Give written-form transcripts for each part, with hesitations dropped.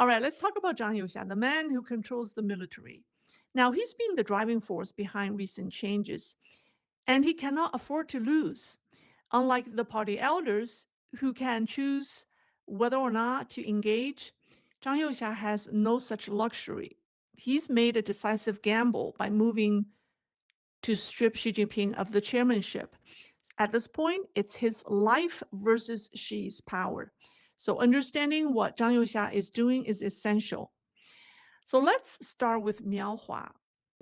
All right, let's talk about Zhang Youxia, the man who controls the military. Now, he's been the driving force behind recent changes, and he cannot afford to lose. Unlike the party elders who can choose whether or not to engage, Zhang Youxia has no such luxury. He's made a decisive gamble by moving to strip Xi Jinping of the chairmanship. At this point, it's his life versus Xi's power. So understanding what Zhang Youxia is doing is essential. So let's start with Miao Hua.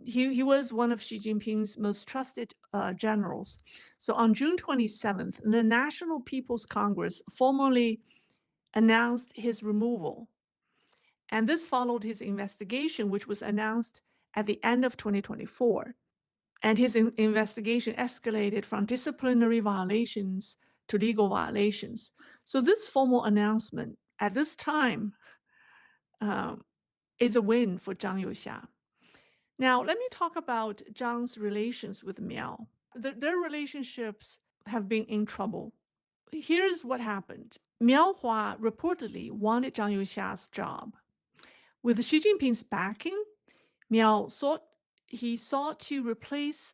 He was one of Xi Jinping's most trusted generals. So on June 27th, the National People's Congress formally announced his removal. And this followed his investigation, which was announced at the end of 2024. And his investigation escalated from disciplinary violations to legal violations. So this formal announcement at this time um, is a win for Zhang Youxia. Now, let me talk about Zhang's relations with Miao. Their relationships have been in trouble. Here's what happened. Miao Hua reportedly wanted Zhang Youxia's job. With Xi Jinping's backing, he sought to replace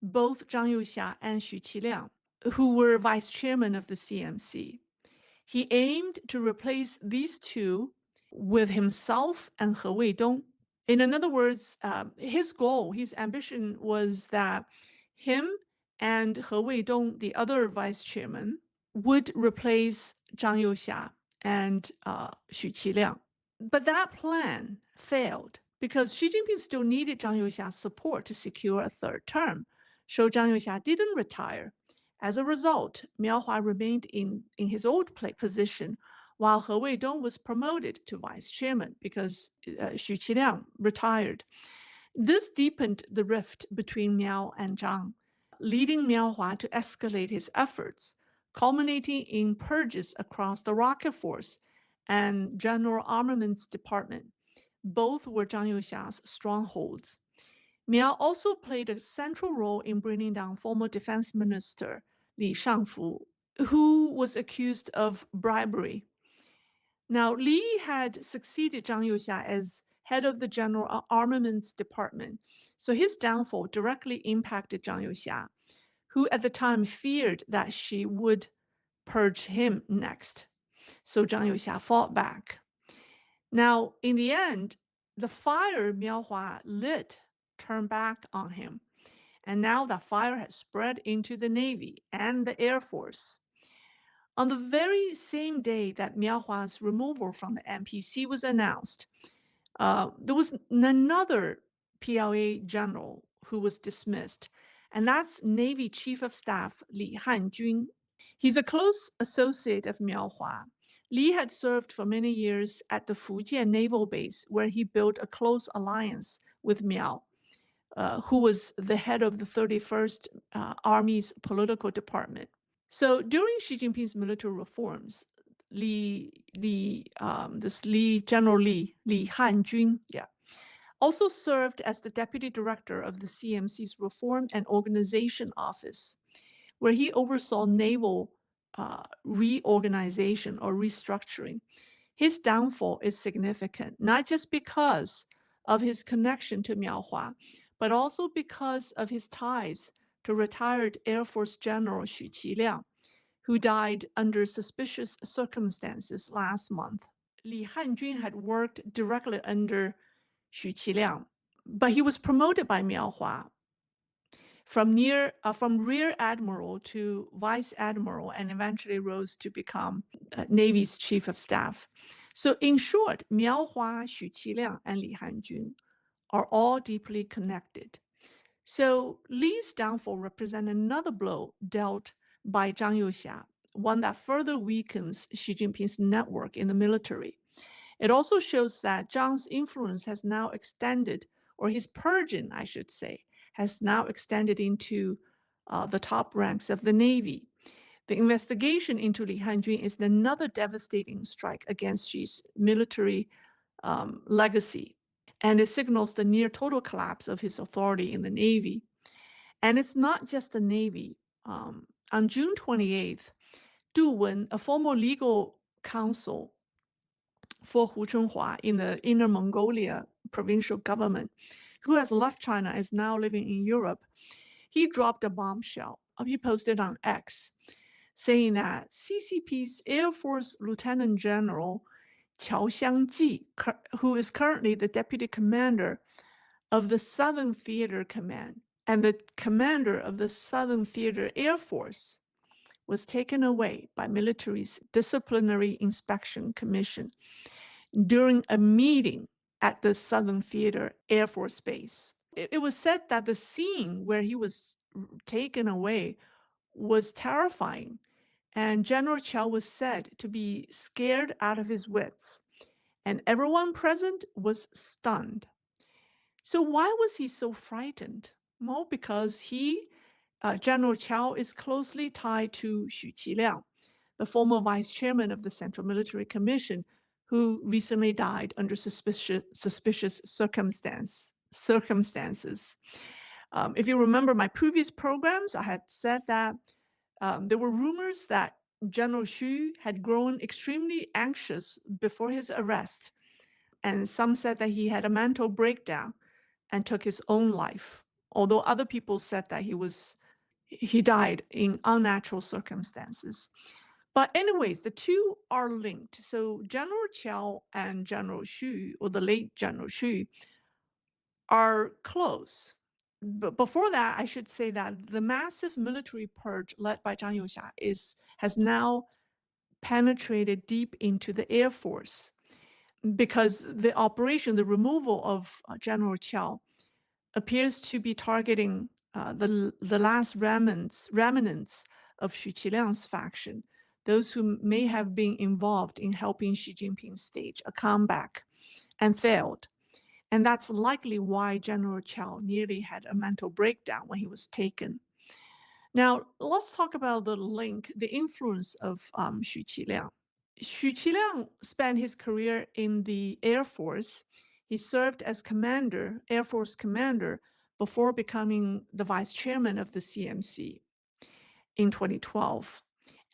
both Zhang Youxia and Xu Qiliang, who were vice chairman of the CMC. He aimed to replace these two with himself and He Weidong. In other words, his goal, his ambition was that him and He Weidong, the other vice chairman, would replace Zhang Youxia and Xu Qiliang. But that plan failed because Xi Jinping still needed Zhang Youxia's support to secure a third term. So Zhang Youxia didn't retire. As a result, Miao Hua remained in his old position, while He Weidong was promoted to vice chairman because Xu Qiliang retired. This deepened the rift between Miao and Zhang, leading Miao Hua to escalate his efforts, culminating in purges across the Rocket Force and General Armaments Department. Both were Zhang Youxia's strongholds. Miao also played a central role in bringing down former defense minister Li Shangfu, who was accused of bribery. Now, Li had succeeded Zhang Youxia as head of the General Armaments Department, so his downfall directly impacted Zhang Youxia, who at the time feared that she would purge him next. So Zhang Youxia fought back. Now, in the end, the fire Miao Hua lit turned back on him. And now that fire has spread into the Navy and the Air Force. On the very same day that Miao Hua's removal from the NPC was announced, there was another PLA general who was dismissed, and that's Navy Chief of Staff Li Hanjun. He's a close associate of Miao Hua. Li had served for many years at the Fujian Naval Base, where he built a close alliance with Miao, who was the head of the 31st Army's political department. So during Xi Jinping's military reforms, General Li Hanjun, also served as the deputy director of the CMC's Reform and Organization Office, where he oversaw naval reorganization or restructuring. His downfall is significant, not just because of his connection to Miao Hua, but also because of his ties to retired Air Force General Xu Qiliang, who died under suspicious circumstances last month. Li Hanjun had worked directly under Xu Qiliang, but he was promoted by Miao Hua from rear admiral to vice admiral, and eventually rose to become Navy's chief of staff. So in short, Miao Hua, Xu Qiliang, and Li Hanjun are all deeply connected. So Li's downfall represents another blow dealt by Zhang Youxia, one that further weakens Xi Jinping's network in the military. It also shows that Zhang's influence has now extended, or his purging, I should say, has now extended into the top ranks of the Navy. The investigation into Li Hanjun is another devastating strike against Xi's military legacy, and it signals the near total collapse of his authority in the Navy. And it's not just the Navy. On June 28th, Du Wen, a former legal counsel for Hu Chunhua in the Inner Mongolia provincial government, who has left China, is now living in Europe, he dropped a bombshell. He posted on X saying that CCP's Air Force Lieutenant General Qiao Xiangji, who is currently the deputy commander of the Southern Theater Command and the commander of the Southern Theater Air Force, was taken away by military's Disciplinary Inspection Commission during a meeting at the Southern Theater Air Force Base. It was said that the scene where he was taken away was terrifying, and General Qiao was said to be scared out of his wits, and everyone present was stunned. So why was he so frightened? Well, because General Qiao, is closely tied to Xu Qiliang, the former vice chairman of the Central Military Commission, who recently died under suspicious circumstances. If you remember my previous programs, I had said that there were rumors that General Xu had grown extremely anxious before his arrest, and some said that he had a mental breakdown and took his own life, although other people said that he died in unnatural circumstances. But anyways, the two are linked. So General Qiao and General Xu, or the late General Xu, are close. But before that, I should say that the massive military purge led by Zhang Youxia has now penetrated deep into the Air Force, because the operation, the removal of General Qiao, appears to be targeting the last remnants of Xu Qiliang's faction, those who may have been involved in helping Xi Jinping stage a comeback and failed. And that's likely why General Qiao nearly had a mental breakdown when he was taken. Now, let's talk about the link, the influence of Xu Qiliang. Xu Qiliang spent his career in the Air Force. He served as commander, Air Force commander, before becoming the vice chairman of the CMC in 2012.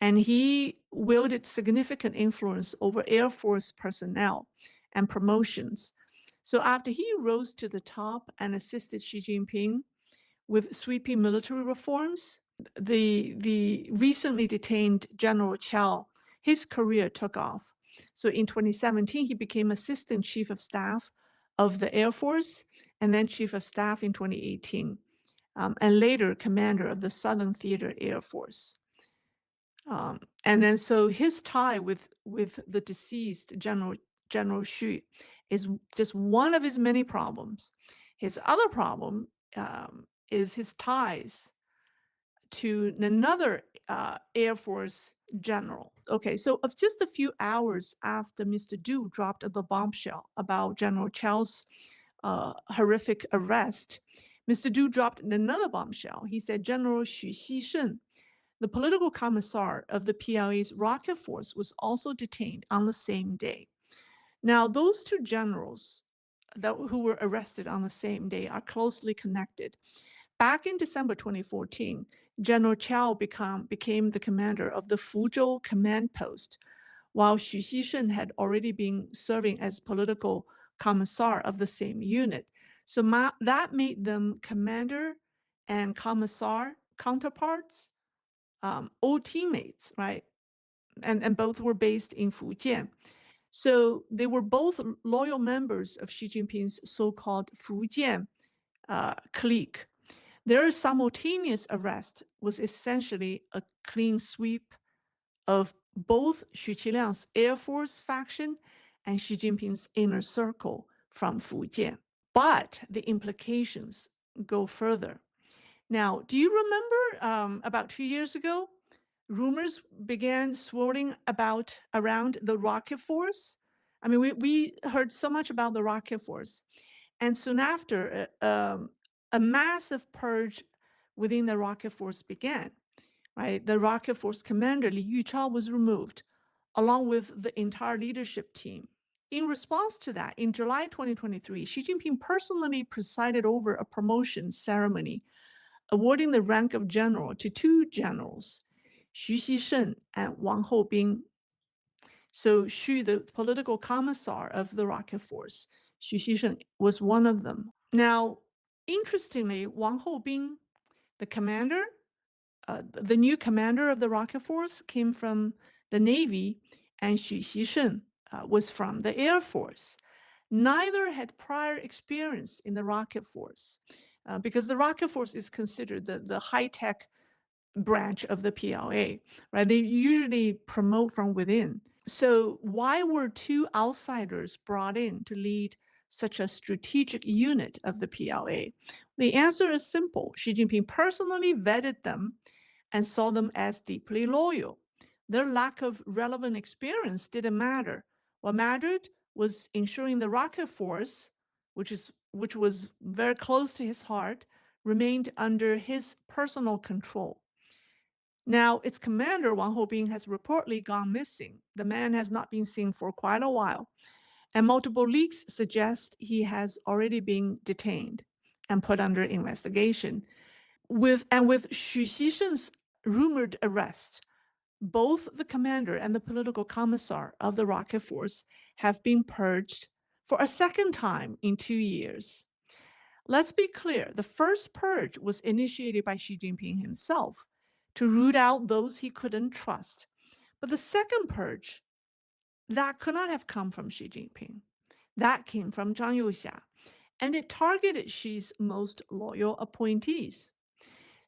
And he wielded significant influence over Air Force personnel and promotions. So after he rose to the top and assisted Xi Jinping with sweeping military reforms, the recently detained General Qiao, his career took off. So in 2017, he became Assistant Chief of Staff of the Air Force, and then Chief of Staff in 2018, and later Commander of the Southern Theater Air Force. And then so his tie with the deceased General Xu is just one of his many problems. His other problem is his ties to another Air Force general. Okay, so of just a few hours after Mr. Du dropped the bombshell about General Qiao's horrific arrest, Mr. Du dropped another bombshell. He said General Xu Xishen, the political commissar of the PLA's rocket force, was also detained on the same day. Now, those two generals who were arrested on the same day are closely connected. Back in December 2014, General Qiao became the commander of the Fuzhou command post, while Xu Xishen had already been serving as political commissar of the same unit. So that made them commander and commissar counterparts, old teammates, right? And both were based in Fujian. So they were both loyal members of Xi Jinping's so-called Fujian clique. Their simultaneous arrest was essentially a clean sweep of both Xu Qiliang's Air Force faction and Xi Jinping's inner circle from Fujian. But the implications go further. Now, do you remember about 2 years ago, rumors began swirling around the rocket force? I mean, we heard so much about the rocket force. And soon after, a massive purge within the rocket force began, right? The rocket force commander, Li Yuchao, was removed, along with the entire leadership team. In response to that, in July 2023, Xi Jinping personally presided over a promotion ceremony, awarding the rank of general to two generals, Xu Xishen and Wang Houbing. So Xu, the political commissar of the rocket force, Xu Xisheng, was one of them. Now, interestingly, Wang Houbing, the commander, the new commander of the rocket force, came from the Navy, and Xu Xisheng was from the Air Force. Neither had prior experience in the rocket force because the rocket force is considered the high-tech branch of the PLA, right? They usually promote from within. So why were two outsiders brought in to lead such a strategic unit of the PLA? The answer is simple. Xi Jinping personally vetted them and saw them as deeply loyal. Their lack of relevant experience didn't matter. What mattered was ensuring the rocket force, which was very close to his heart, remained under his personal control. Now, its commander, Wang Houbing, has reportedly gone missing. The man has not been seen for quite a while, and multiple leaks suggest he has already been detained and put under investigation. With Xu Xisheng's rumored arrest, both the commander and the political commissar of the rocket force have been purged for a second time in 2 years. Let's be clear, the first purge was initiated by Xi Jinping himself to root out those he couldn't trust. But the second purge, that could not have come from Xi Jinping. That came from Zhang Youxia, and it targeted Xi's most loyal appointees.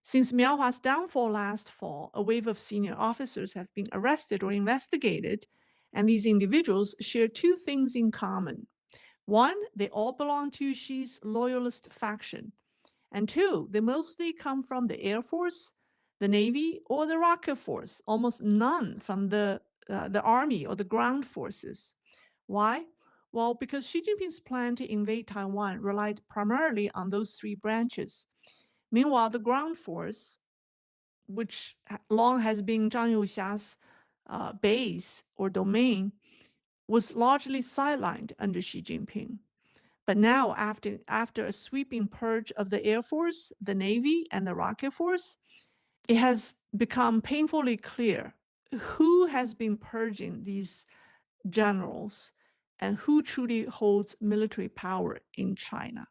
Since Miaohua's downfall last fall, a wave of senior officers have been arrested or investigated, and these individuals share two things in common. One, they all belong to Xi's loyalist faction. And two, they mostly come from the Air Force, the Navy, or the Rocket Force, almost none from the Army or the ground forces. Why? Well, because Xi Jinping's plan to invade Taiwan relied primarily on those three branches. Meanwhile, the ground force, which long has been Zhang Youxia's base or domain, was largely sidelined under Xi Jinping. But now, after a sweeping purge of the Air Force, the Navy, and the Rocket Force, it has become painfully clear who has been purging these generals and who truly holds military power in China.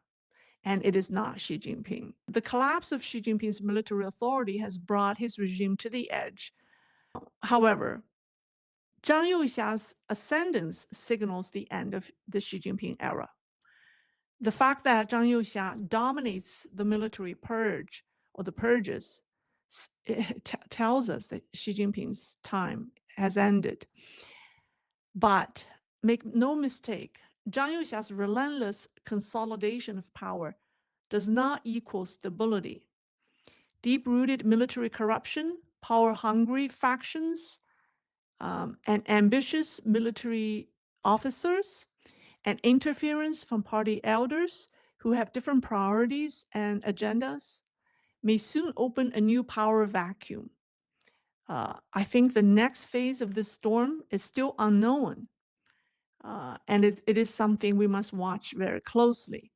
And it is not Xi Jinping. The collapse of Xi Jinping's military authority has brought his regime to the edge. However, Zhang Youxia's ascendance signals the end of the Xi Jinping era. The fact that Zhang Youxia dominates the military purge or the purges tells us that Xi Jinping's time has ended. But make no mistake, Zhang Youxia's relentless consolidation of power does not equal stability. Deep-rooted military corruption, power-hungry factions, and ambitious military officers, and interference from party elders who have different priorities and agendas may soon open a new power vacuum. I think the next phase of this storm is still unknown, and it is something we must watch very closely.